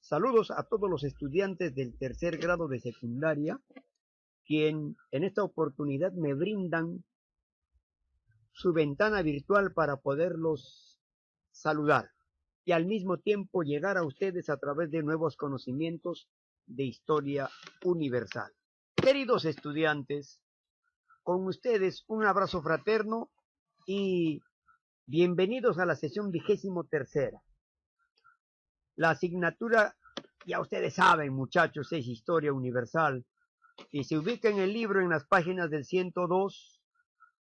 Saludos a todos los estudiantes del tercer grado de secundaria, quien en esta oportunidad me brindan su ventana virtual para poderlos saludar y al mismo tiempo llegar a ustedes a través de nuevos conocimientos de historia universal. Queridos estudiantes, con ustedes un abrazo fraterno y bienvenidos a la sesión 23ª. La asignatura, ya ustedes saben, muchachos, es Historia Universal y se ubica en el libro en las páginas del 102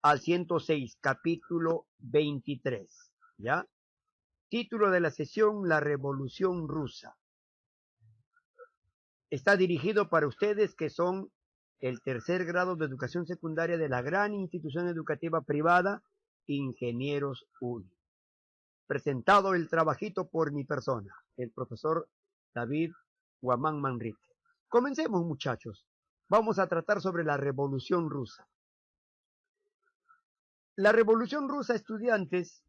al 106, capítulo 23, ¿ya? Título de la sesión, La Revolución Rusa. Está dirigido para ustedes que son el tercer grado de educación secundaria de la gran institución educativa privada, Ingenieros UNI. Presentado el trabajito por mi persona, el profesor David Guamán Manrique. Comencemos, muchachos. Vamos a tratar sobre la Revolución Rusa. La Revolución Rusa, estudiantes,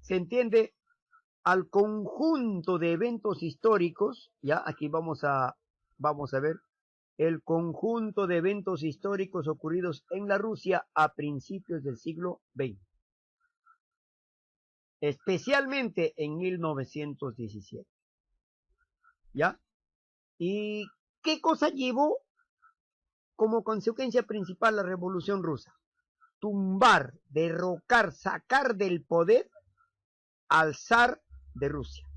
se entiende al conjunto de eventos históricos, ya aquí vamos a ver el conjunto de eventos históricos ocurridos en la Rusia a principios del siglo XX. Especialmente en 1917. ¿Ya? ¿Y qué cosa llevó como consecuencia principal la Revolución Rusa? Tumbar, derrocar, sacar del poder al zar de Rusia.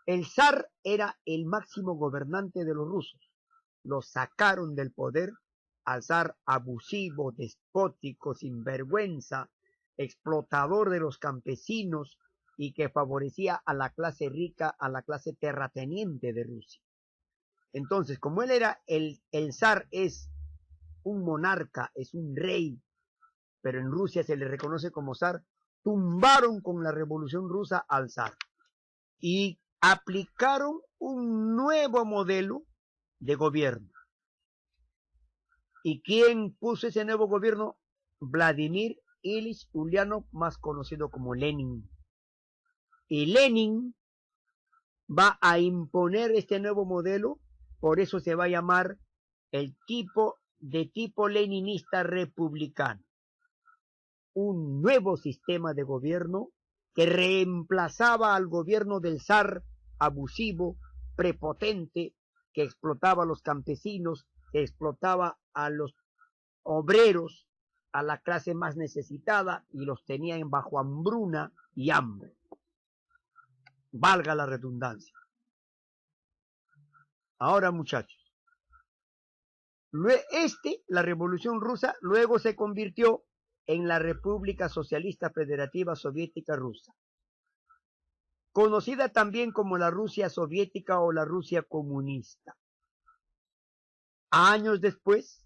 El zar era el máximo gobernante de los rusos. Lo sacaron del poder al zar abusivo, despótico, sinvergüenza, explotador de los campesinos y que favorecía a la clase rica, a la clase terrateniente de Rusia. Entonces, como él era el zar, es un monarca, es un rey, pero en Rusia se le reconoce como zar, tumbaron con la Revolución Rusa al zar y aplicaron un nuevo modelo de gobierno. ¿Y quién puso ese nuevo gobierno? Vladimir Ilich Ulyanov, más conocido como Lenin. Y Lenin va a imponer este nuevo modelo, por eso se va a llamar el tipo leninista republicano. Un nuevo sistema de gobierno que reemplazaba al gobierno del zar abusivo, prepotente, que explotaba a los campesinos, que explotaba a los obreros, a la clase más necesitada y los tenía bajo hambruna y hambre. Valga la redundancia. Ahora, muchachos, la Revolución Rusa luego se convirtió en la República Socialista Federativa Soviética Rusa, conocida también como la Rusia Soviética o la Rusia Comunista. Años después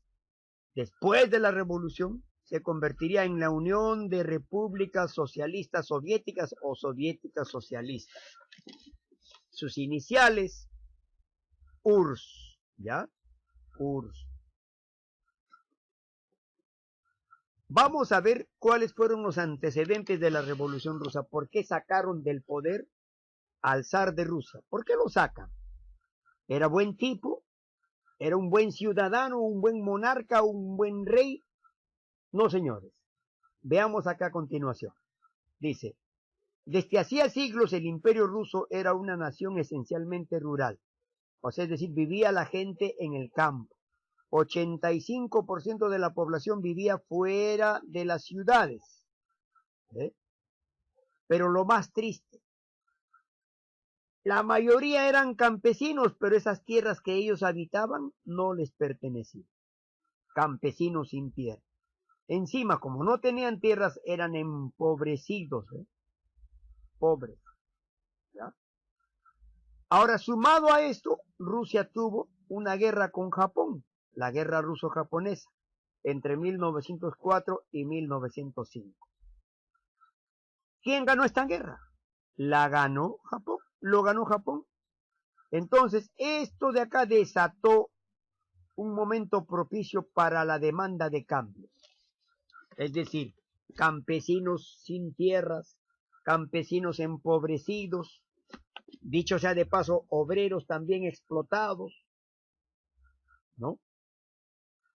de la Revolución, se convertiría en la Unión de Repúblicas Socialistas Soviéticas o Soviéticas Socialistas. Sus iniciales, URSS, ¿ya? URSS. Vamos a ver cuáles fueron los antecedentes de la Revolución Rusa. ¿Por qué sacaron del poder al zar de Rusia? ¿Por qué lo sacan? ¿Era buen tipo? ¿Era un buen ciudadano, un buen monarca, un buen rey? No, señores. Veamos acá a continuación. Dice, desde hacía siglos el Imperio Ruso era una nación esencialmente rural. O sea, es decir, vivía la gente en el campo. 85% de la población vivía fuera de las ciudades. Pero lo más triste, la mayoría eran campesinos, pero esas tierras que ellos habitaban no les pertenecían. Campesinos sin tierra. Encima, como no tenían tierras, eran empobrecidos, pobres. ¿Ya? Ahora, sumado a esto, Rusia tuvo una guerra con Japón, la guerra ruso-japonesa, entre 1904 y 1905. ¿Quién ganó esta guerra? La ganó Japón, lo ganó Japón. Entonces, esto de acá desató un momento propicio para la demanda de cambios. Es decir, campesinos sin tierras, campesinos empobrecidos, Dicho sea de paso, obreros también explotados, ¿no?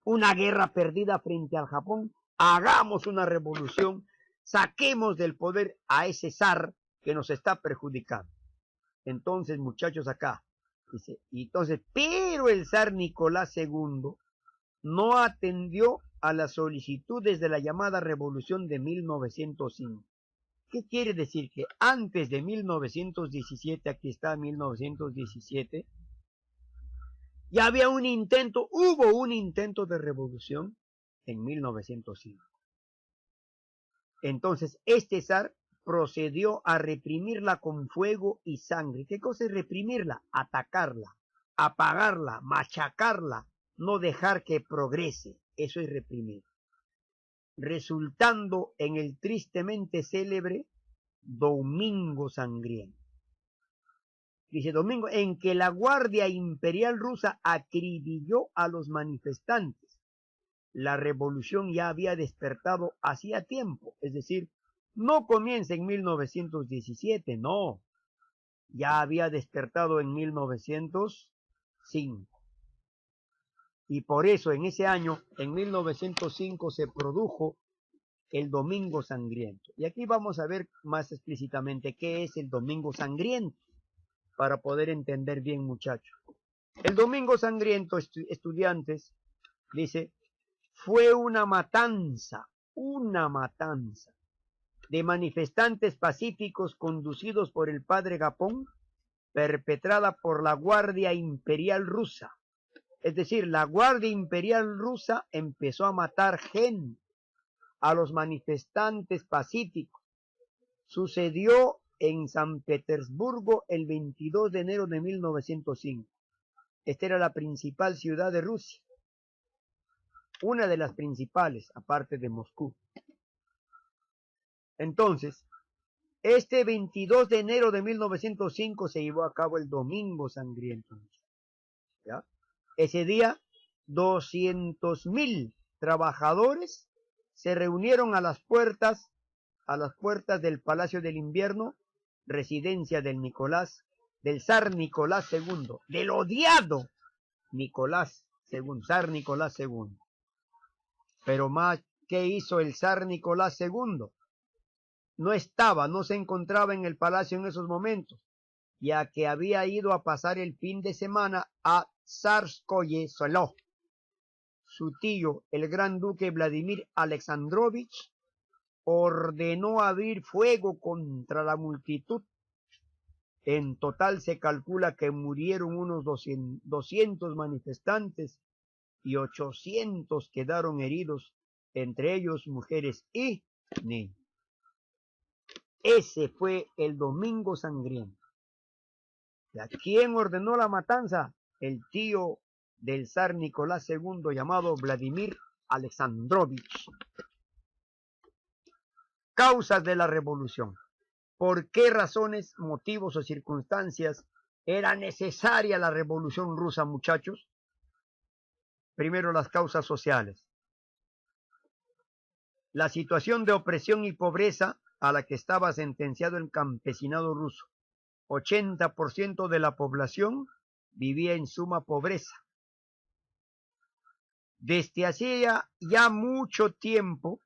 Una guerra perdida frente al Japón. Hagamos una revolución, saquemos del poder a ese zar que nos está perjudicando. Entonces, muchachos, acá dice, y entonces, pero el zar Nicolás II no atendió a las solicitudes de la llamada revolución de 1905. ¿Qué quiere decir? Que antes de 1917, aquí está 1917, ya había un intento, hubo un intento de revolución en 1905. Entonces, este zar procedió a reprimirla con fuego y sangre. ¿Qué cosa es reprimirla? Atacarla, apagarla, machacarla, no dejar que progrese. Eso es reprimir. Resultando en el tristemente célebre Domingo Sangriento. Dice Domingo, en que la Guardia Imperial Rusa acribilló a los manifestantes. La revolución ya había despertado hacía tiempo, es decir, no comienza en 1917, no, ya había despertado en 1905. Y por eso en ese año, en 1905, se produjo el Domingo Sangriento. Y aquí vamos a ver más explícitamente qué es el Domingo Sangriento, para poder entender bien, muchachos. El Domingo Sangriento, estudiantes, dice, fue una matanza de manifestantes pacíficos conducidos por el padre Gapón, perpetrada por la Guardia Imperial Rusa. Es decir, la Guardia Imperial Rusa empezó a matar gente, a los manifestantes pacíficos. Sucedió en San Petersburgo el 22 de enero de 1905. Esta era la principal ciudad de Rusia, una de las principales, aparte de Moscú. Entonces, este 22 de enero de 1905 se llevó a cabo el Domingo Sangriento, ¿ya? Ese día, 200.000 trabajadores se reunieron a las puertas del Palacio del Invierno, residencia del zar Nicolás II, del odiado Nicolás II, zar Nicolás II. Pero más, ¿qué hizo el zar Nicolás II? No se encontraba en el palacio en esos momentos, ya que había ido a pasar el fin de semana a Tsarskoye Selo. Su tío, el gran duque Vladimir Alexandrovich, ordenó abrir fuego contra la multitud. En total se calcula que murieron unos 200 manifestantes y 800 quedaron heridos, entre ellos mujeres y niños. Ese fue el Domingo Sangriento. ¿Y a quién ordenó la matanza? El tío del zar Nicolás II, llamado Vladimir Alexandrovich. Causas de la revolución. ¿Por qué razones, motivos o circunstancias era necesaria la revolución rusa, muchachos? Primero, las causas sociales. La situación de opresión y pobreza a la que estaba sentenciado el campesinado ruso. 80% de la población vivía en suma pobreza. Desde hacía ya mucho tiempo,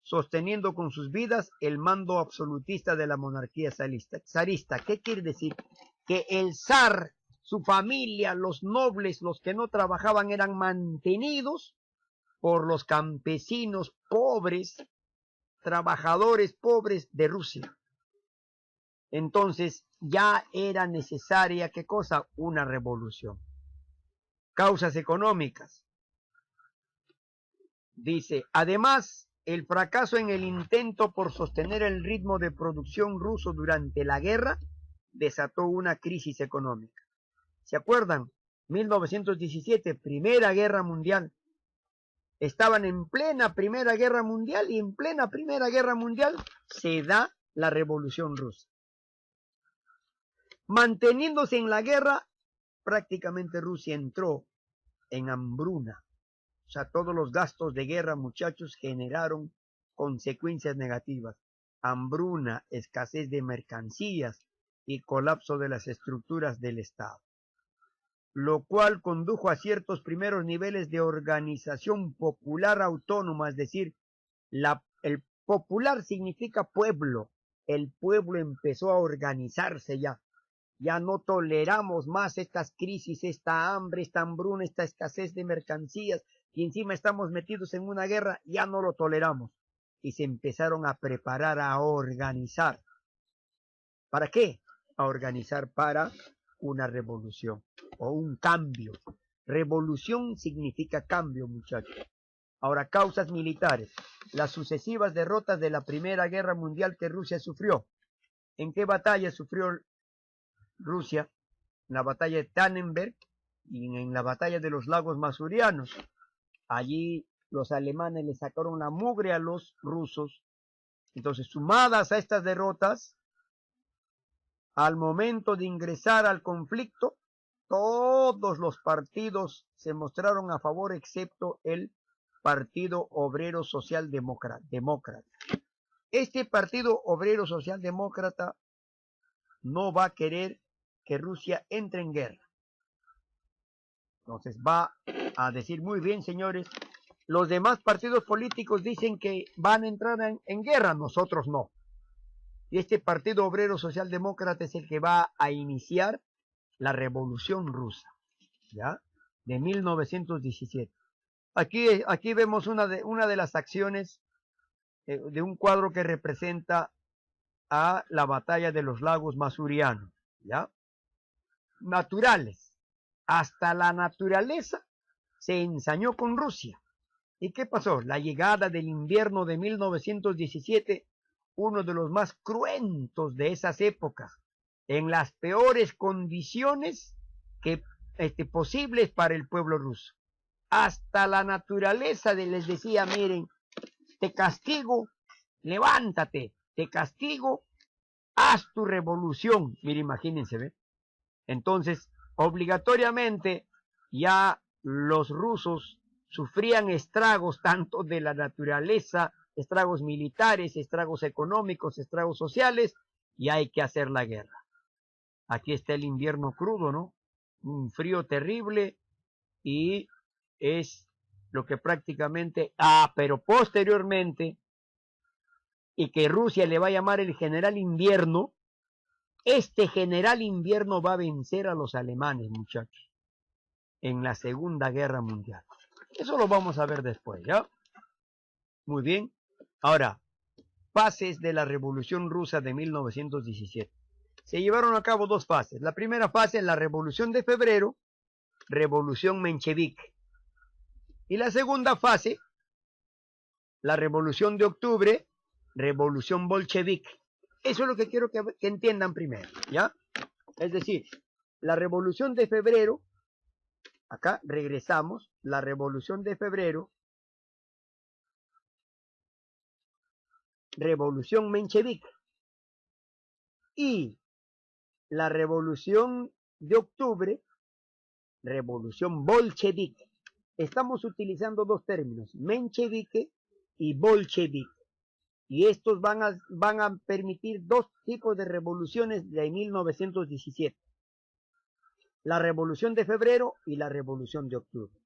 sosteniendo con sus vidas el mando absolutista de la monarquía zarista. ¿Qué quiere decir? Que el zar, su familia, los nobles, los que no trabajaban, eran mantenidos por los campesinos pobres, trabajadores pobres de Rusia. Entonces ya era necesaria, ¿qué cosa? Una revolución. Causas económicas. Dice, además, el fracaso en el intento por sostener el ritmo de producción ruso durante la guerra desató una crisis económica. ¿Se acuerdan? 1917, Primera Guerra Mundial. Estaban en plena Primera Guerra Mundial y en plena Primera Guerra Mundial se da la Revolución Rusa. Manteniéndose en la guerra, prácticamente Rusia entró en hambruna. O sea, todos los gastos de guerra, muchachos, generaron consecuencias negativas. Hambruna, escasez de mercancías, y colapso de las estructuras del Estado, lo cual condujo a ciertos primeros niveles de organización popular autónoma, es decir, el popular significa pueblo. El pueblo empezó a organizarse ya. Ya no toleramos más estas crisis, esta hambre, esta hambruna, esta escasez de mercancías, y encima estamos metidos en una guerra, ya no lo toleramos. Y se empezaron a preparar, a organizar. ¿Para qué? A organizar para una revolución o un cambio. Revolución significa cambio, muchachos. Ahora, causas militares. Las sucesivas derrotas de la Primera Guerra Mundial que Rusia sufrió. ¿En qué batalla sufrió Rusia? En la batalla de Tannenberg y en la batalla de los lagos Masurianos. Allí los alemanes le sacaron la mugre a los rusos. Entonces, sumadas a estas derrotas, al momento de ingresar al conflicto, todos los partidos se mostraron a favor excepto el Partido Obrero Socialdemócrata. Este Partido Obrero Socialdemócrata no va a querer que Rusia entre en guerra. Entonces va a decir, muy bien, señores, los demás partidos políticos dicen que van a entrar en guerra, nosotros no. Y este Partido Obrero Socialdemócrata es el que va a iniciar la Revolución Rusa, ¿ya? De 1917. Aquí vemos una de las acciones de un cuadro que representa a la batalla de los lagos Masurianos, ¿ya? Naturales. Hasta la naturaleza se ensañó con Rusia. ¿Y qué pasó? La llegada del invierno de 1917, uno de los más cruentos de esas épocas, en las peores condiciones que posibles para el pueblo ruso. Hasta la naturaleza les decía, miren, te castigo, levántate, te castigo, haz tu revolución. Miren, imagínense, ¿ve? Entonces, obligatoriamente, ya los rusos sufrían estragos tanto de la naturaleza, estragos militares, estragos económicos, estragos sociales, y hay que hacer la guerra. Aquí está el invierno crudo, ¿no? Un frío terrible, y es lo que prácticamente, pero posteriormente, y que Rusia le va a llamar el general invierno, este general invierno va a vencer a los alemanes, muchachos, en la Segunda Guerra Mundial. Eso lo vamos a ver después, ¿ya? Muy bien. Ahora, fases de la Revolución Rusa de 1917. Se llevaron a cabo dos fases. La primera fase, la Revolución de Febrero, Revolución Menchevique. Y la segunda fase, la Revolución de Octubre, Revolución Bolchevique. Eso es lo que quiero que entiendan primero, ¿ya? Es decir, la Revolución de Febrero, acá regresamos, la Revolución de Febrero, Revolución Menchevique, y la Revolución de Octubre, Revolución Bolchevique. Estamos utilizando dos términos, menchevique y bolchevique. Y estos van a permitir dos tipos de revoluciones de 1917. La Revolución de Febrero y la Revolución de Octubre.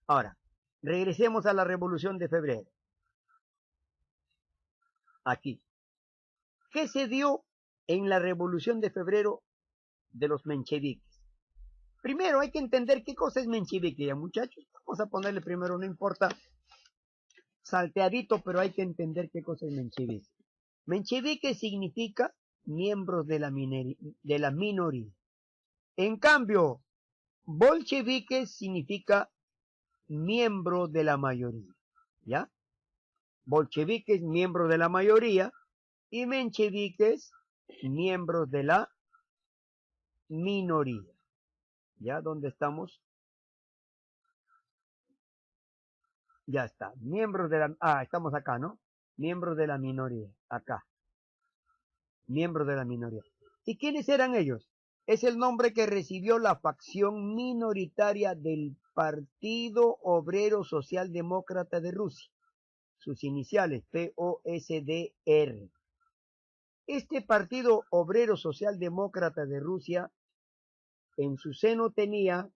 Ahora, regresemos a la Revolución de Febrero. Aquí. ¿Qué se dio en la Revolución de Febrero de los mencheviques? Primero hay que entender qué cosa es menchevique, ya muchachos. Vamos a ponerle primero, no importa, salteadito, pero hay que entender qué cosa es menchevique. Menchevique significa miembros de la minoría. En cambio, bolchevique significa miembro de la mayoría, ¿ya? Bolcheviques, miembro de la mayoría, y mencheviques, miembros de la minoría. ¿Ya? ¿Dónde estamos? Ya está. Miembros de la... estamos acá, ¿no? Miembros de la minoría. Acá. Miembros de la minoría. ¿Y quiénes eran ellos? Es el nombre que recibió la facción minoritaria del Partido Obrero Socialdemócrata de Rusia. Sus iniciales, POSDR. este Partido Obrero Socialdemócrata de Rusia en su seno tenía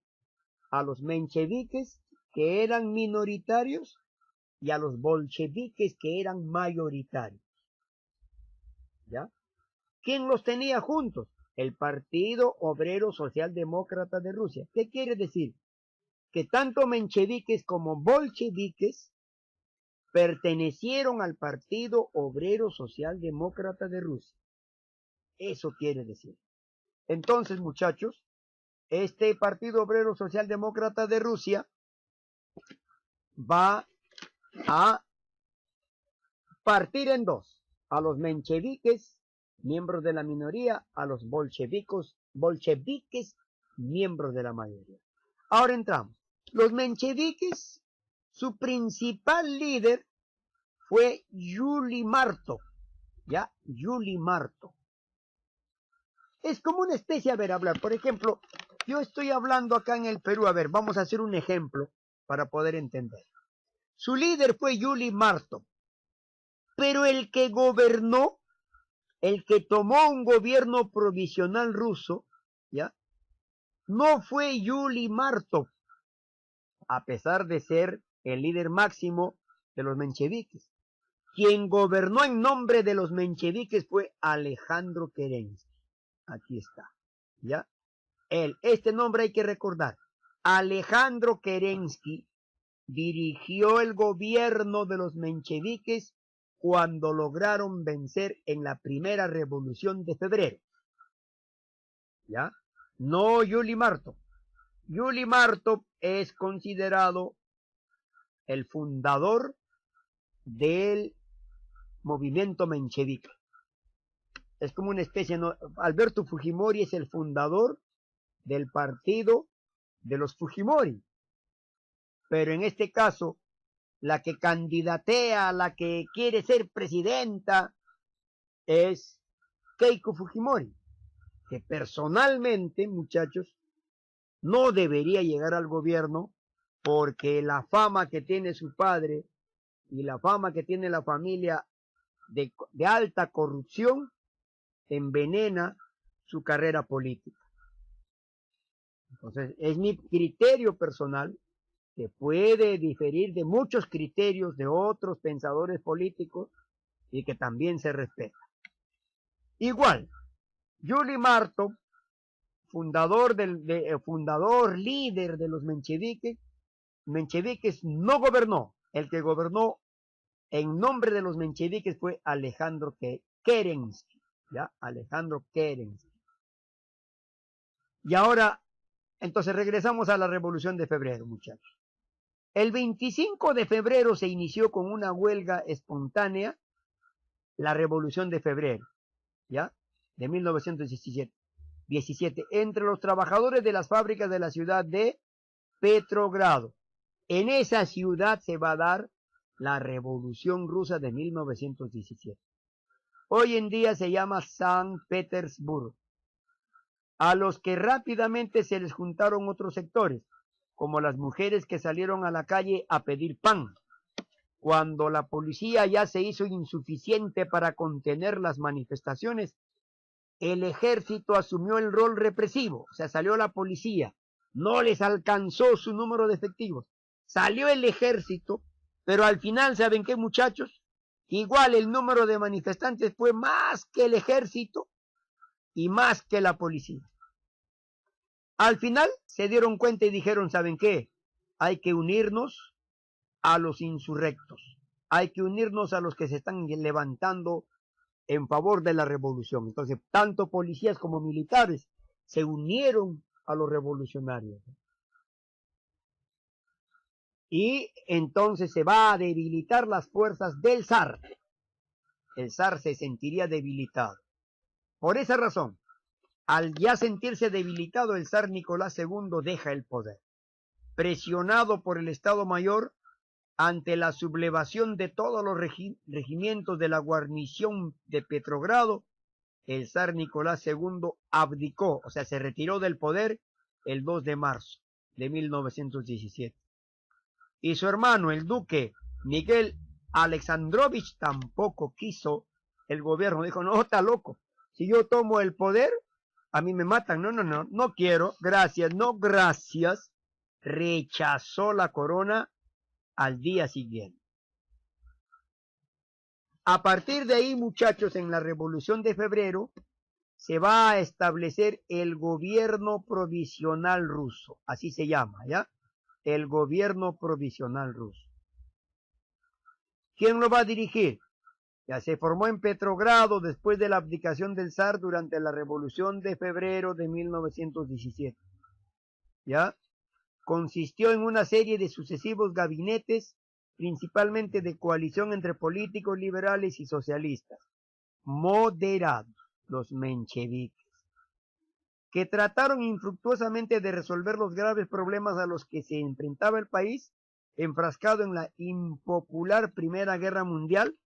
a los mencheviques, que eran minoritarios, y a los bolcheviques, que eran mayoritarios. ¿Ya? ¿Quién los tenía juntos? El Partido Obrero Socialdemócrata de Rusia. ¿Qué quiere decir? Que tanto mencheviques como bolcheviques pertenecieron al Partido Obrero Socialdemócrata de Rusia. Eso quiere decir. Entonces, muchachos, este Partido Obrero Socialdemócrata de Rusia va a partir en dos: a los mencheviques, miembros de la minoría, a los bolcheviques, miembros de la mayoría. Ahora entramos. Los mencheviques, su principal líder fue Yuli Martov, ¿ya? Yuli Martov. Es como una especie, a ver, hablar. Por ejemplo, yo estoy hablando acá en el Perú, a ver, vamos a hacer un ejemplo para poder entender. Su líder fue Yuli Martov, pero el que gobernó, el que tomó un gobierno provisional ruso, ¿ya? No fue Yuli Martov, a pesar de ser el líder máximo de los mencheviques. Quien gobernó en nombre de los mencheviques fue Alejandro Kerensky. Aquí está, ¿ya? Este nombre hay que recordar. Alejandro Kerensky dirigió el gobierno de los mencheviques cuando lograron vencer en la primera revolución de febrero. ¿Ya? No Yuli Martov. Yuli Martov es considerado el fundador del movimiento menchevique. Es como una especie, ¿no? Alberto Fujimori es el fundador del partido de los Fujimori. Pero en este caso, la que candidatea, la que quiere ser presidenta, es Keiko Fujimori, que personalmente, muchachos, no debería llegar al gobierno porque la fama que tiene su padre y la fama que tiene la familia de alta corrupción envenena su carrera política. Entonces, es mi criterio personal, que puede diferir de muchos criterios de otros pensadores políticos y que también se respeta. Igual, Yuli Martov, fundador, líder de los mencheviques, no gobernó. El que gobernó en nombre de los mencheviques fue Alejandro Kerensky, ¿ya? Alejandro Kerensky. Y ahora, entonces regresamos a la Revolución de Febrero, muchachos. El 25 de febrero se inició con una huelga espontánea, la Revolución de Febrero, ¿ya? De 1917, entre los trabajadores de las fábricas de la ciudad de Petrogrado. En esa ciudad se va a dar la Revolución Rusa de 1917. Hoy en día se llama San Petersburgo, a los que rápidamente se les juntaron otros sectores, como las mujeres que salieron a la calle a pedir pan. Cuando la policía ya se hizo insuficiente para contener las manifestaciones, el ejército asumió el rol represivo, o sea, salió la policía, no les alcanzó su número de efectivos, salió el ejército, pero al final, ¿saben qué, muchachos? Igual el número de manifestantes fue más que el ejército y más que la policía. Al final se dieron cuenta y dijeron, ¿saben qué? Hay que unirnos a los insurrectos, hay que unirnos a los que se están levantando en favor de la revolución. Entonces, tanto policías como militares se unieron a los revolucionarios. Y entonces se va a debilitar las fuerzas del zar. El zar se sentiría debilitado. Por esa razón, al ya sentirse debilitado, el zar Nicolás II deja el poder. Presionado por el Estado Mayor, ante la sublevación de todos los regimientos de la guarnición de Petrogrado, el zar Nicolás II abdicó, o sea, se retiró del poder el 2 de marzo de 1917. Y su hermano, el duque Miguel Alexandrovich, tampoco quiso El gobierno dijo, no, está loco. Si yo tomo el poder, a mí me matan. No, no, no, no quiero. Gracias, no, gracias. Rechazó la corona al día siguiente. A partir de ahí, muchachos, en la Revolución de Febrero, se va a establecer el gobierno provisional ruso. Así se llama, ¿ya? El gobierno provisional ruso. ¿Quién lo va a dirigir? Ya se formó en Petrogrado después de la abdicación del zar durante la Revolución de Febrero de 1917. ¿Ya? Consistió en una serie de sucesivos gabinetes, principalmente de coalición entre políticos liberales y socialistas, moderados, los mencheviques, que trataron infructuosamente de resolver los graves problemas a los que se enfrentaba el país, enfrascado en la impopular Primera Guerra Mundial,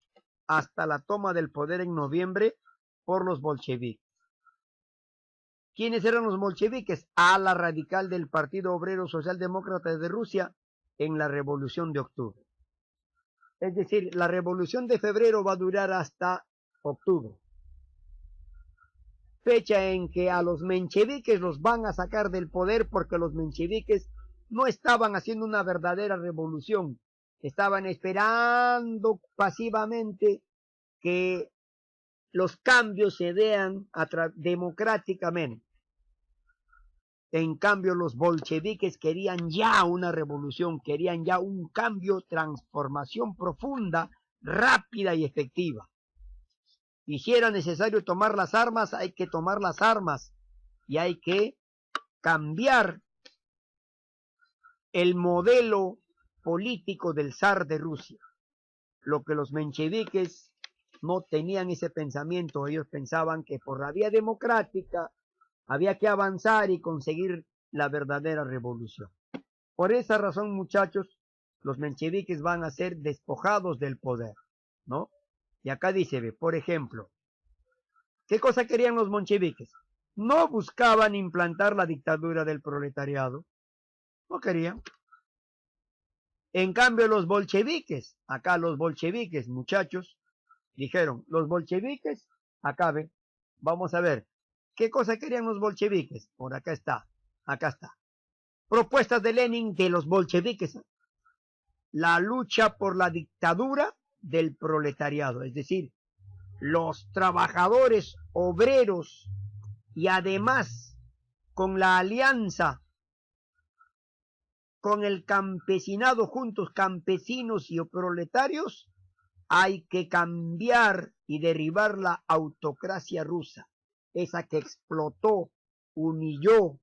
hasta la toma del poder en noviembre por los bolcheviques. ¿Quiénes eran los bolcheviques? Ala radical del Partido Obrero Socialdemócrata de Rusia en la Revolución de Octubre. Es decir, la Revolución de Febrero va a durar hasta octubre. Fecha en que a los mencheviques los van a sacar del poder porque los mencheviques no estaban haciendo una verdadera revolución. Estaban esperando pasivamente que los cambios se den democráticamente. En cambio, los bolcheviques querían ya una revolución, querían ya un cambio, transformación profunda, rápida y efectiva. Y si era necesario tomar las armas, hay que tomar las armas y hay que cambiar el modelo político del zar de Rusia. Lo que los mencheviques no tenían ese pensamiento, ellos pensaban que por la vía democrática había que avanzar y conseguir la verdadera revolución. Por esa razón, muchachos, los mencheviques van a ser despojados del poder, ¿no? Y acá dice, por ejemplo, ¿qué cosa querían los mencheviques? No buscaban implantar la dictadura del proletariado, no querían. En cambio, los bolcheviques, acá los bolcheviques, muchachos, dijeron, los bolcheviques, acá ven, vamos a ver, ¿qué cosa querían los bolcheviques? Por acá está, acá está. Propuestas de Lenin de los bolcheviques. La lucha por la dictadura del proletariado, es decir, los trabajadores obreros y además con la alianza con el campesinado juntos, campesinos y proletarios, hay que cambiar y derribar la autocracia rusa, esa que explotó, humilló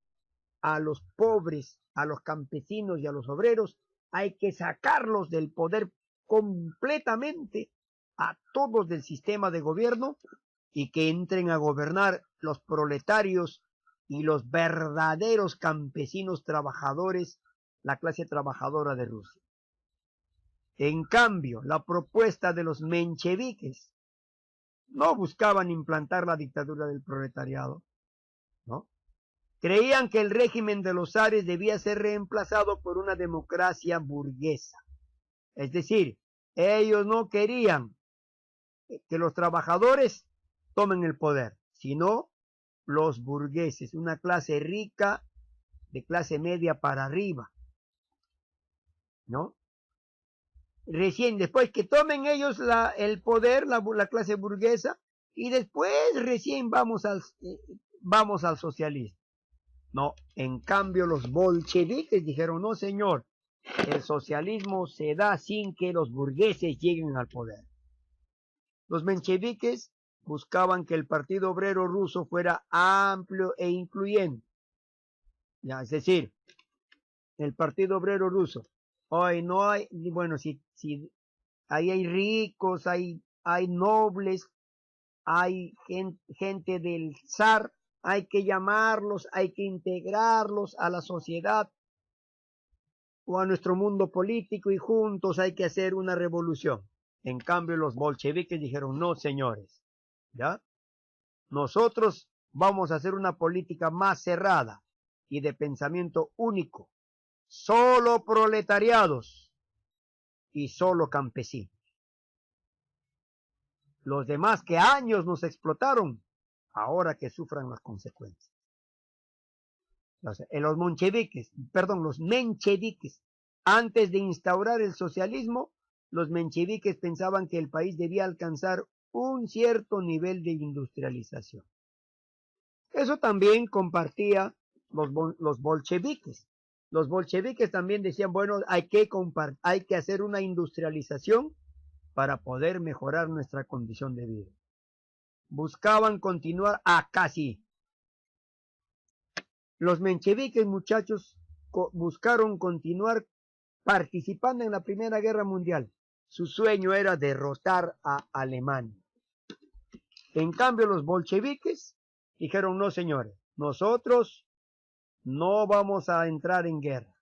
a los pobres, a los campesinos y a los obreros. Hay que sacarlos del poder completamente, a todos del sistema de gobierno, y que entren a gobernar los proletarios y los verdaderos campesinos trabajadores, la clase trabajadora de Rusia. En cambio, la propuesta de los mencheviques no buscaban implantar la dictadura del proletariado, ¿no? Creían que el régimen de los zares debía ser reemplazado por una democracia burguesa. Es decir, ellos no querían que los trabajadores tomen el poder, sino los burgueses, una clase rica, de clase media para arriba, ¿no? Recién después que tomen ellos el poder, la clase burguesa, y después recién vamos al socialismo. No, en cambio los bolcheviques dijeron, no señor, el socialismo se da sin que los burgueses lleguen al poder. Los mencheviques buscaban que el Partido Obrero Ruso fuera amplio e incluyente. Ya, es decir, el Partido Obrero Ruso, hoy no hay, bueno, si ahí hay ricos, hay nobles, hay gente del zar, hay que llamarlos, hay que integrarlos a la sociedad o a nuestro mundo político y juntos hay que hacer una revolución. En cambio, los bolcheviques dijeron, no, señores, ¿ya? Nosotros vamos a hacer una política más cerrada y de pensamiento único. Solo proletariados y solo campesinos. los demás que años nos explotaron, ahora que sufran las consecuencias. Los mencheviques, antes de instaurar el socialismo, los mencheviques pensaban que el país debía alcanzar un cierto nivel de industrialización. Eso también compartía los bolcheviques. Los bolcheviques también decían, bueno, hay que hacer una industrialización para poder mejorar nuestra condición de vida. Buscaban continuar casi. Los mencheviques, muchachos, buscaron continuar participando en la Primera Guerra Mundial. Su sueño era derrotar a Alemania. En cambio, los bolcheviques dijeron, no señores, nosotros no vamos a entrar en guerra.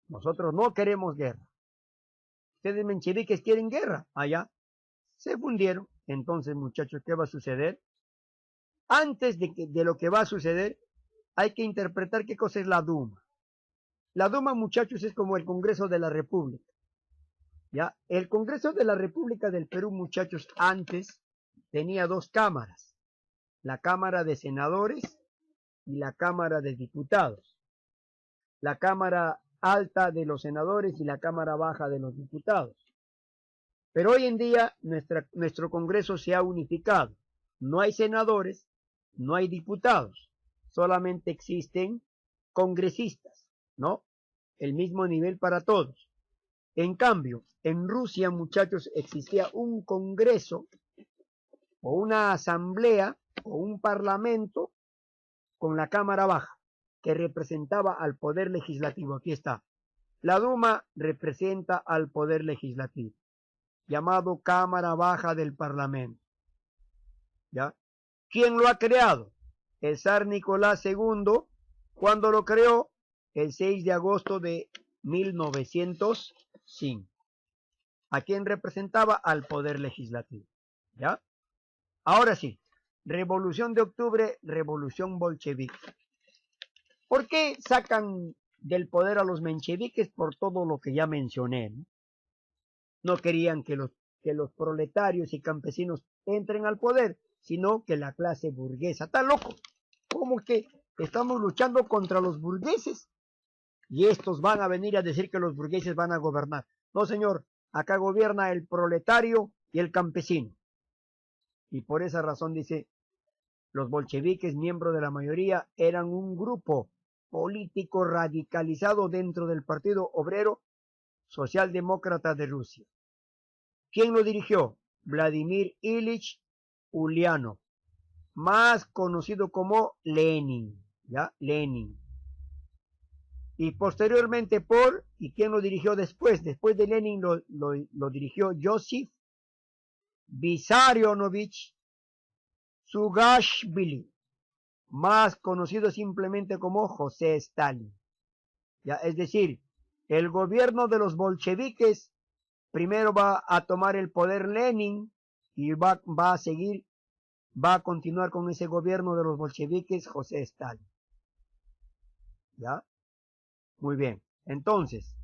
Nosotros no queremos guerra. Ustedes mencheviques quieren guerra. Allá se fundieron. Entonces, muchachos, ¿qué va a suceder? Antes de lo que va a suceder, hay que interpretar qué cosa es la Duma. La Duma, muchachos, es como el Congreso de la República. ¿Ya? El Congreso de la República del Perú, muchachos, antes tenía dos cámaras. La Cámara de Senadores y la Cámara de Diputados. La Cámara Alta de los Senadores y la Cámara Baja de los Diputados. Pero hoy en día nuestro Congreso se ha unificado. No hay senadores, no hay diputados. Solamente existen congresistas, ¿no? El mismo nivel para todos. En cambio, en Rusia, muchachos, existía un congreso o una asamblea o un parlamento con la Cámara Baja, que representaba al Poder Legislativo. Aquí está. La Duma representa al Poder Legislativo, llamado Cámara Baja del Parlamento. ¿Ya? ¿Quién lo ha creado? El zar Nicolás II, cuando lo creó, el 6 de agosto de 1905. ¿A quién representaba? Al Poder Legislativo. ¿Ya? Ahora sí, Revolución de Octubre, Revolución Bolchevique. ¿Por qué sacan del poder a los mencheviques? Por todo lo que ya mencioné, ¿no? No querían que los proletarios y campesinos entren al poder, sino que la clase burguesa. ¡Está loco! ¿Cómo que estamos luchando contra los burgueses? Y estos van a venir a decir que los burgueses van a gobernar. No, señor, acá gobierna el proletario y el campesino. Y por esa razón, dice, los bolcheviques, miembros de la mayoría, eran un grupo político radicalizado dentro del Partido Obrero Socialdemócrata de Rusia. ¿Quién lo dirigió? Vladimir Ilich Ulyanov, más conocido como Lenin, ¿ya? Lenin. Y posteriormente ¿y quién lo dirigió después? Después de Lenin lo dirigió Joseph Vissarionovich Zugashvili, más conocido simplemente como José Stalin. ¿Ya? Es decir, el gobierno de los bolcheviques primero va a tomar el poder Lenin y va a continuar con ese gobierno de los bolcheviques José Stalin. ¿Ya? Muy bien. Entonces,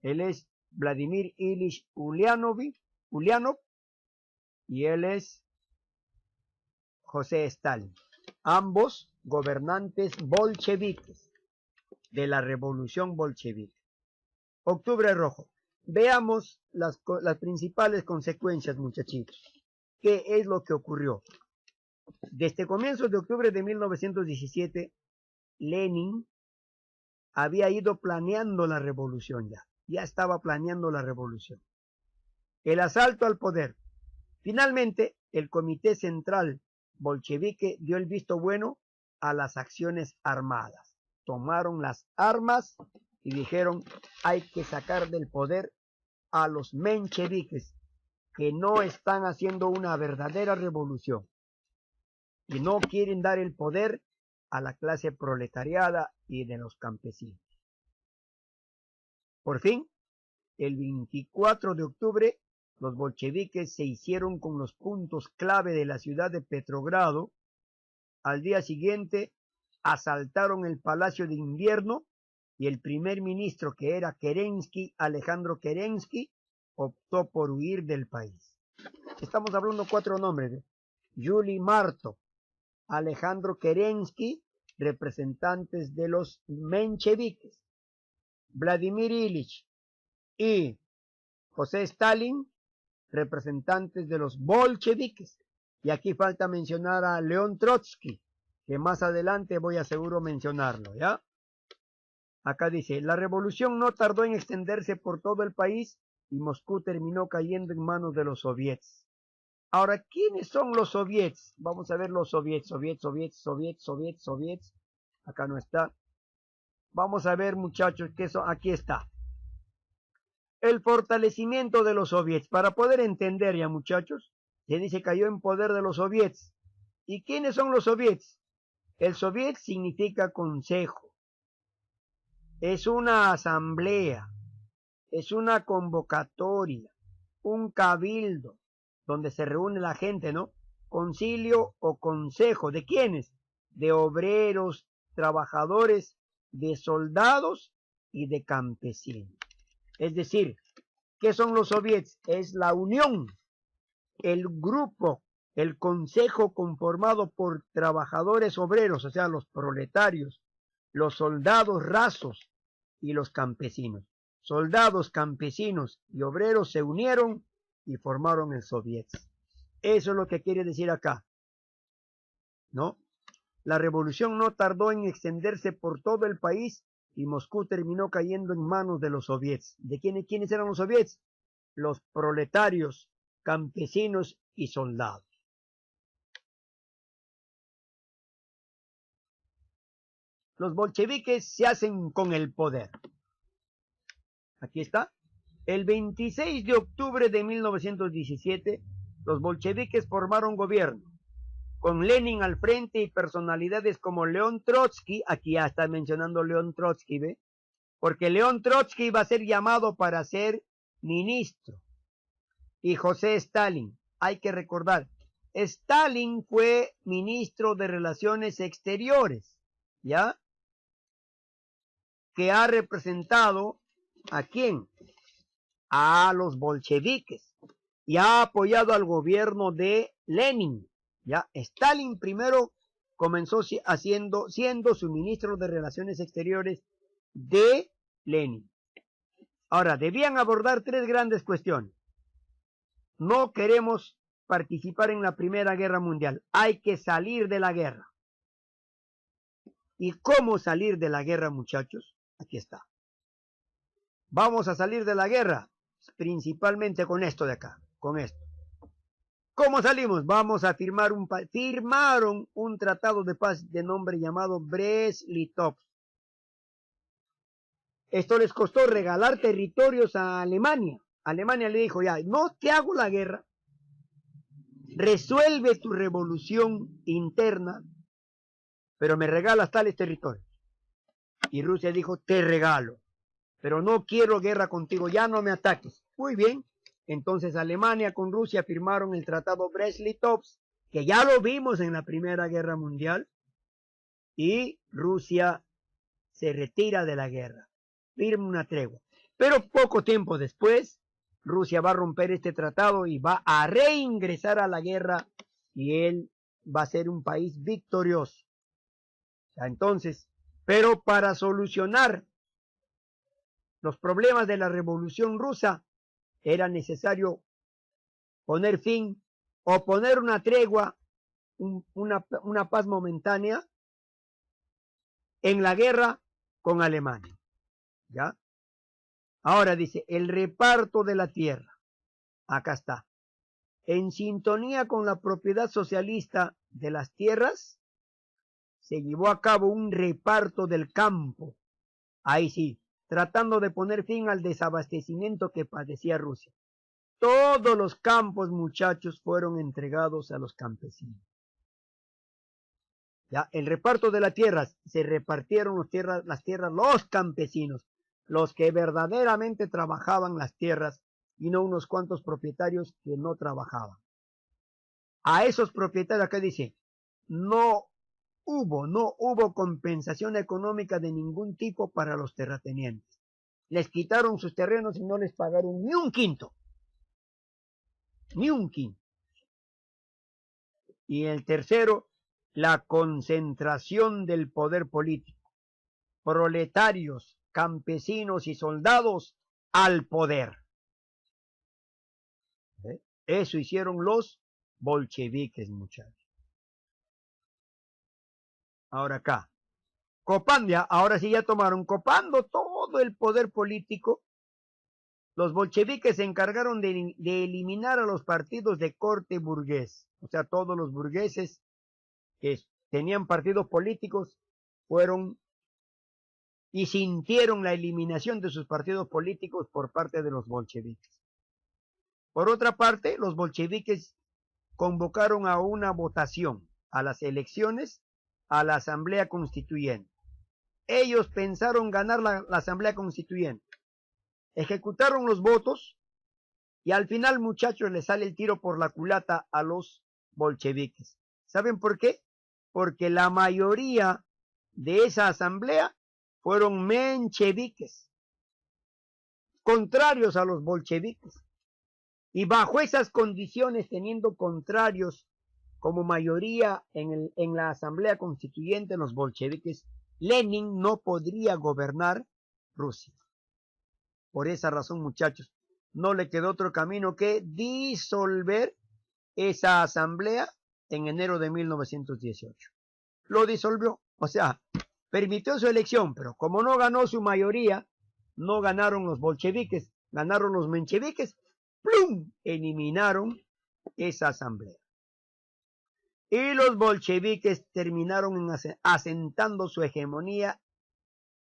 él es Vladimir Ilich Ulyanov y él es José Stalin. Ambos gobernantes bolcheviques de la revolución bolchevique. Octubre Rojo. Veamos las principales consecuencias, muchachitos. ¿Qué es lo que ocurrió? Desde comienzos de octubre de 1917, Lenin había ido planeando la revolución ya estaba planeando la revolución. El asalto al poder. Finalmente, el Comité Central Bolchevique dio el visto bueno a las acciones armadas. Tomaron las armas y dijeron, hay que sacar del poder a los mencheviques, que no están haciendo una verdadera revolución y no quieren dar el poder a la clase proletariada y de los campesinos. Por fin, el 24 de octubre, los bolcheviques se hicieron con los puntos clave de la ciudad de Petrogrado. Al día siguiente, asaltaron el Palacio de Invierno y el primer ministro, que era Kerensky, Alejandro Kerensky, optó por huir del país. Estamos hablando 4 nombres. Yuli Marto, Alejandro Kerensky, representantes de los mencheviques. Vladimir Ilich y José Stalin, representantes de los bolcheviques. Y aquí falta mencionar a León Trotsky, que más adelante voy a seguro mencionarlo, ¿ya? Acá dice, la revolución no tardó en extenderse por todo el país y Moscú terminó cayendo en manos de los soviets. Ahora, ¿quiénes son los soviets? Vamos a ver los soviets. Acá no está. Vamos a ver, muchachos, que eso aquí está. El fortalecimiento de los soviets. Para poder entender ya, muchachos, se dice cayó en poder de los soviets. ¿Y quiénes son los soviets? El soviet significa consejo. Es una asamblea. Es una convocatoria. Un cabildo. Donde se reúne la gente, ¿no? Concilio o consejo. ¿De quiénes? De obreros, trabajadores, de soldados y de campesinos. Es decir, ¿qué son los soviets? Es la unión, el grupo, el consejo conformado por trabajadores obreros, o sea, los proletarios, los soldados rasos y los campesinos. Soldados, campesinos y obreros se unieron y formaron el soviet. Eso es lo que quiere decir acá, ¿no? La revolución no tardó en extenderse por todo el país y Moscú terminó cayendo en manos de los soviets. ¿De quiénes eran los soviets? Los proletarios, campesinos y soldados. Los bolcheviques se hacen con el poder. Aquí está. El 26 de octubre de 1917, los bolcheviques formaron gobierno, con Lenin al frente y personalidades como León Trotsky, aquí ya está mencionando León Trotsky, ¿ve? Porque León Trotsky va a ser llamado para ser ministro. Y José Stalin, hay que recordar, Stalin fue ministro de Relaciones Exteriores, ¿ya? Que ha representado ¿a quién? A los bolcheviques y ha apoyado al gobierno de Lenin. Ya, Stalin primero comenzó siendo su ministro de Relaciones Exteriores de Lenin. Ahora, debían abordar 3 grandes cuestiones. No queremos participar en la Primera Guerra Mundial. Hay que salir de la guerra. ¿Y cómo salir de la guerra, muchachos? Aquí está. Vamos a salir de la guerra, principalmente con esto de acá, con esto. ¿Cómo salimos? Vamos a firmaron un tratado de paz de nombre llamado Brest-Litovsk. Esto les costó regalar territorios a Alemania. Alemania le dijo, ya, no te hago la guerra, resuelve tu revolución interna, pero me regalas tales territorios. Y Rusia dijo, te regalo, pero no quiero guerra contigo, ya no me ataques. Muy bien. Entonces Alemania con Rusia firmaron el tratado Brest-Litovsk, que ya lo vimos en la Primera Guerra Mundial, y Rusia se retira de la guerra, firma una tregua. Pero poco tiempo después, Rusia va a romper este tratado y va a reingresar a la guerra y él va a ser un país victorioso. Entonces, pero para solucionar los problemas de la Revolución Rusa, era necesario poner fin o poner una tregua, una paz momentánea en la guerra con Alemania. ¿Ya? Ahora dice, el reparto de la tierra. Acá está. En sintonía con la propiedad socialista de las tierras, se llevó a cabo un reparto del campo. Ahí sí, tratando de poner fin al desabastecimiento que padecía Rusia. Todos los campos, muchachos, fueron entregados a los campesinos. Ya, el reparto de las tierras, se repartieron las tierras, los campesinos, los que verdaderamente trabajaban las tierras y no unos cuantos propietarios que no trabajaban. A esos propietarios, acá dice, no hubo compensación económica de ningún tipo para los terratenientes. Les quitaron sus terrenos y no les pagaron ni un quinto. ni un quinto. Y el tercero, la concentración del poder político. Proletarios, campesinos y soldados al poder. Eso hicieron los bolcheviques, muchachos. Ahora acá, copando, ahora sí ya tomaron, copando todo el poder político. Los bolcheviques se encargaron de eliminar a los partidos de corte burgués. O sea, todos los burgueses que tenían partidos políticos fueron y sintieron la eliminación de sus partidos políticos por parte de los bolcheviques. Por otra parte, los bolcheviques convocaron a una votación, a las elecciones, a la Asamblea Constituyente. Ellos pensaron ganar la Asamblea Constituyente. Ejecutaron los votos y al final, muchachos, les sale el tiro por la culata a los bolcheviques. ¿Saben por qué? Porque la mayoría de esa asamblea fueron mencheviques, contrarios a los bolcheviques. Y bajo esas condiciones, teniendo contrarios como mayoría en la Asamblea Constituyente, los bolcheviques, Lenin no podría gobernar Rusia. Por esa razón, muchachos, no le quedó otro camino que disolver esa asamblea en enero de 1918. Lo disolvió, o sea, permitió su elección, pero como no ganó su mayoría, no ganaron los bolcheviques, ganaron los mencheviques, ¡plum!, eliminaron esa asamblea. Y los bolcheviques terminaron asentando su hegemonía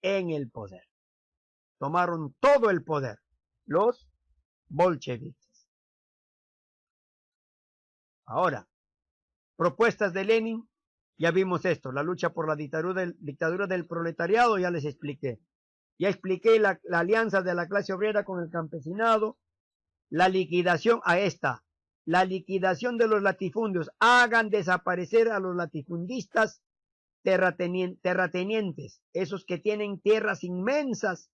en el poder. Tomaron todo el poder, los bolcheviques. Ahora, propuestas de Lenin, ya vimos esto, la lucha por la dictadura del proletariado, ya les expliqué. Ya expliqué la alianza de la clase obrera con el campesinado, la liquidación la liquidación de los latifundios, hagan desaparecer a los latifundistas terratenientes, esos que tienen tierras inmensas,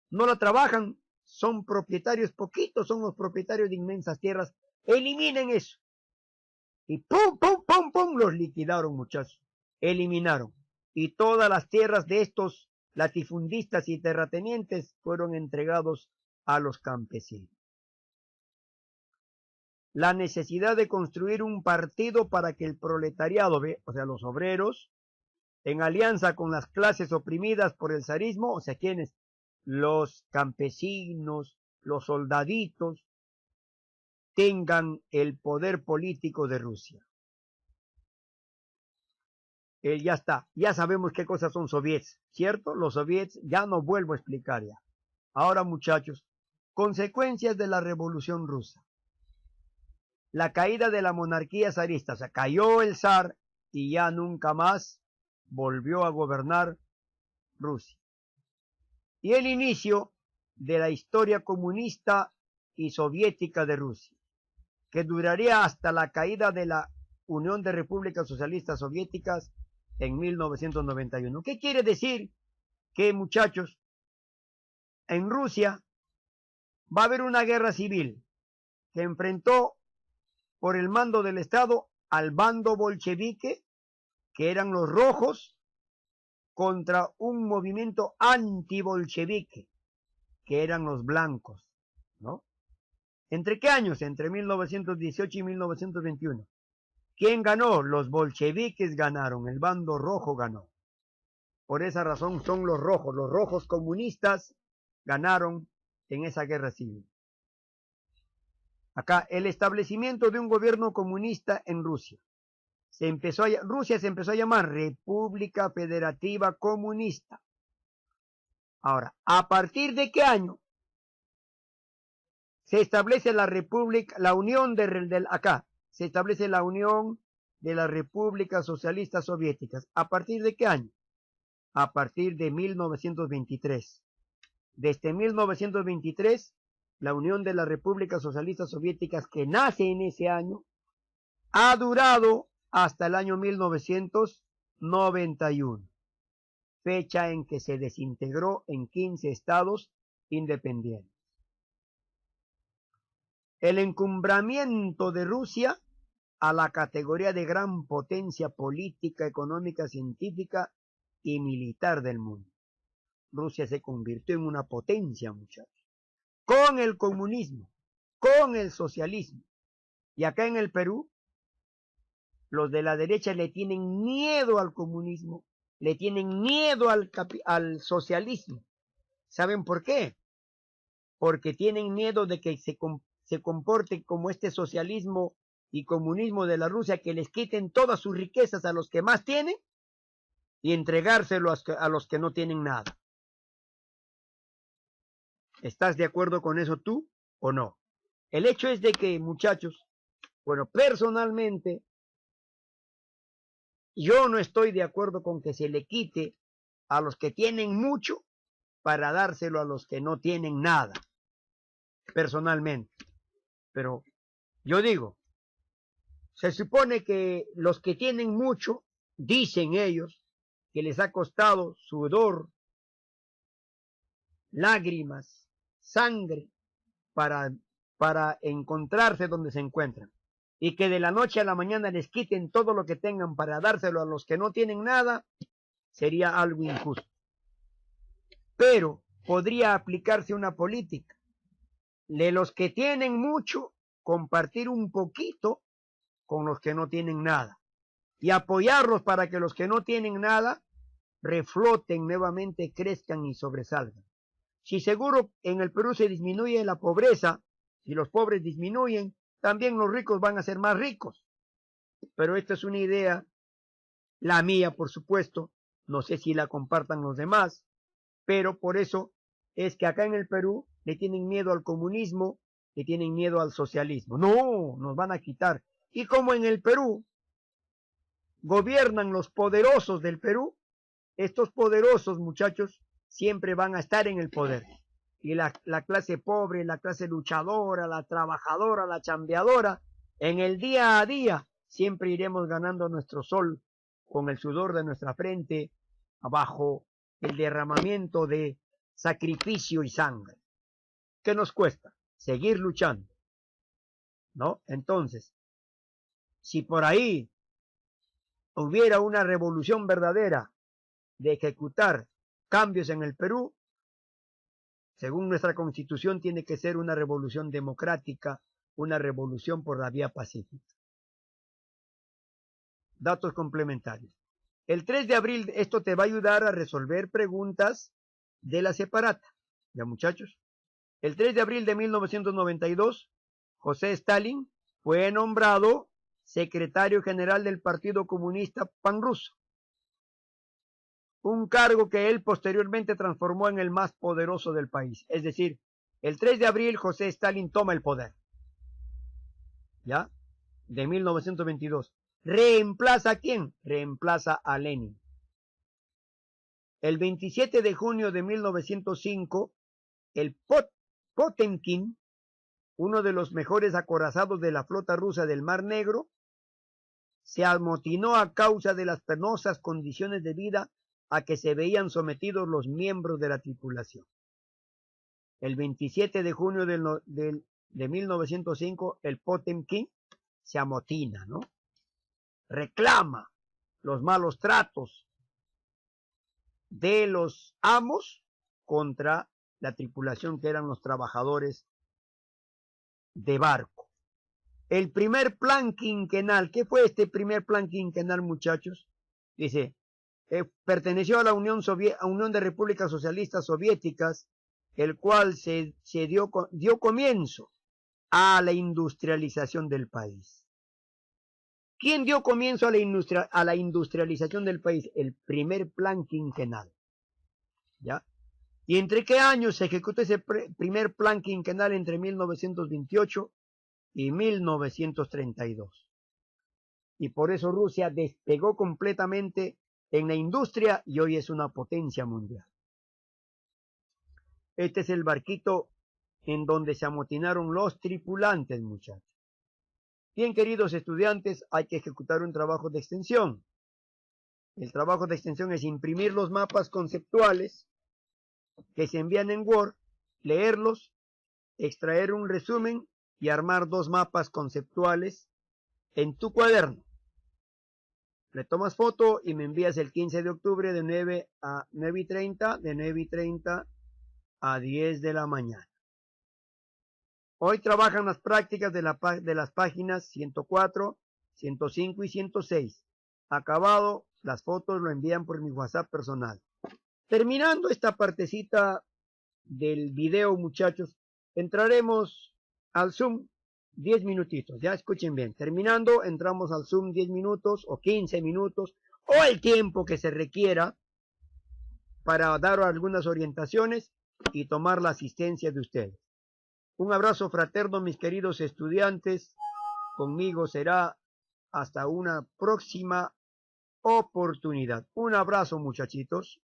no la trabajan, son propietarios poquitos, son los propietarios de inmensas tierras, eliminen eso. Y pum, pum, pum, pum, los liquidaron, muchachos, eliminaron. Y todas las tierras de estos latifundistas y terratenientes fueron entregados a los campesinos. La necesidad de construir un partido para que el proletariado, o sea, los obreros, en alianza con las clases oprimidas por el zarismo, o sea, ¿quiénes? Los campesinos, los soldaditos, tengan el poder político de Rusia. Ya está, ya sabemos qué cosas son soviets, ¿cierto? Los soviets ya no vuelvo a explicar ya. Ahora, muchachos, consecuencias de la Revolución Rusa. La caída de la monarquía zarista, o sea, cayó el zar y ya nunca más volvió a gobernar Rusia. Y el inicio de la historia comunista y soviética de Rusia, que duraría hasta la caída de la Unión de Repúblicas Socialistas Soviéticas en 1991. ¿Qué quiere decir? Que, muchachos, en Rusia va a haber una guerra civil que enfrentó por el mando del Estado al bando bolchevique, que eran los rojos, contra un movimiento antibolchevique, que eran los blancos, ¿no? ¿Entre qué años? Entre 1918 y 1921. ¿Quién ganó? Los bolcheviques ganaron, el bando rojo ganó. Por esa razón son los rojos comunistas ganaron en esa guerra civil. Acá, el establecimiento de un gobierno comunista en Rusia. Rusia se empezó a llamar República Federativa Comunista. Ahora, ¿a partir de qué año se establece la República, la Unión se establece la Unión de las Repúblicas Socialistas Soviéticas? ¿A partir de qué año? A partir de 1923. Desde 1923, la Unión de las Repúblicas Socialistas Soviéticas, que nace en ese año, ha durado hasta el año 1991, fecha en que se desintegró en 15 estados independientes. el encumbramiento de Rusia a la categoría de gran potencia política, económica, científica y militar del mundo. Rusia se convirtió en una potencia, muchachos, con el comunismo, con el socialismo. Y acá en el Perú, los de la derecha le tienen miedo al comunismo, le tienen miedo al socialismo. ¿Saben por qué? Porque tienen miedo de que se comporte como este socialismo y comunismo de la Rusia, que les quiten todas sus riquezas a los que más tienen y entregárselo a los que no tienen nada. ¿Estás de acuerdo con eso tú o no? El hecho es de que, muchachos, bueno, personalmente, yo no estoy de acuerdo con que se le quite a los que tienen mucho para dárselo a los que no tienen nada, personalmente. Pero yo digo, se supone que los que tienen mucho, dicen ellos, que les ha costado sudor, lágrimas, sangre, para encontrarse donde se encuentran. Y que de la noche a la mañana les quiten todo lo que tengan para dárselo a los que no tienen nada, sería algo injusto. Pero podría aplicarse una política de los que tienen mucho, compartir un poquito con los que no tienen nada y apoyarlos para que los que no tienen nada refloten nuevamente, crezcan y sobresalgan. Si seguro en el Perú se disminuye la pobreza, si los pobres disminuyen, también los ricos van a ser más ricos. Pero esta es una idea, la mía por supuesto, no sé si la compartan los demás, pero por eso es que acá en el Perú le tienen miedo al comunismo, le tienen miedo al socialismo. No, nos van a quitar. Y como en el Perú gobiernan los poderosos del Perú, estos poderosos, muchachos, siempre van a estar en el poder. Y la clase pobre, la clase luchadora, la trabajadora, la chambeadora, en el día a día, siempre iremos ganando nuestro sol con el sudor de nuestra frente, bajo el derramamiento de sacrificio y sangre. ¿Qué nos cuesta? Seguir luchando, ¿no? Entonces, si por ahí hubiera una revolución verdadera de ejecutar cambios en el Perú, según nuestra constitución tiene que ser una revolución democrática, una revolución por la vía pacífica. Datos complementarios. El 3 de abril, esto te va a ayudar a resolver preguntas de la separata. ¿Ya, muchachos? El 3 de abril de 1992, José Stalin fue nombrado secretario general del Partido Comunista Panruso, un cargo que él posteriormente transformó en el más poderoso del país. Es decir, el 3 de abril José Stalin toma el poder, ¿ya? De 1922. ¿Reemplaza a quién? Reemplaza a Lenin. El 27 de junio de 1905, el Potemkin, uno de los mejores acorazados de la flota rusa del Mar Negro, se amotinó a causa de las penosas condiciones de vida a que se veían sometidos los miembros de la tripulación. El 27 de junio de 1905, el Potemkin se amotina, ¿no? Reclama los malos tratos de los amos contra la tripulación, que eran los trabajadores de barco. El primer plan quinquenal, ¿qué fue este primer plan quinquenal, muchachos? Dice, perteneció a la Unión de Repúblicas Socialistas Soviéticas, el cual dio comienzo a la industrialización del país. ¿Quién dio comienzo a la industrialización del país? El primer plan quinquenal. ¿Ya? ¿Y entre qué años se ejecutó ese primer plan quinquenal? Entre 1928 y 1932. Y por eso Rusia despegó completamente en la industria y hoy es una potencia mundial. Este es el barquito en donde se amotinaron los tripulantes, muchachos. Bien, queridos estudiantes, hay que ejecutar un trabajo de extensión. El trabajo de extensión es imprimir los mapas conceptuales que se envían en Word, leerlos, extraer un resumen y armar 2 mapas conceptuales en tu cuaderno. Le tomas foto y me envías el 15 de octubre de 9 a 9:30, de 9:30 a 10 de la mañana. Hoy trabajan las prácticas de las páginas 104, 105 y 106. Acabado, las fotos lo envían por mi WhatsApp personal. Terminando esta partecita del video, muchachos, entraremos al Zoom 10 minutitos. Ya escuchen bien. Terminando, entramos al Zoom 10 minutos o 15 minutos o el tiempo que se requiera para dar algunas orientaciones y tomar la asistencia de ustedes. Un abrazo fraterno, mis queridos estudiantes. Conmigo será hasta una próxima oportunidad. Un abrazo, muchachitos.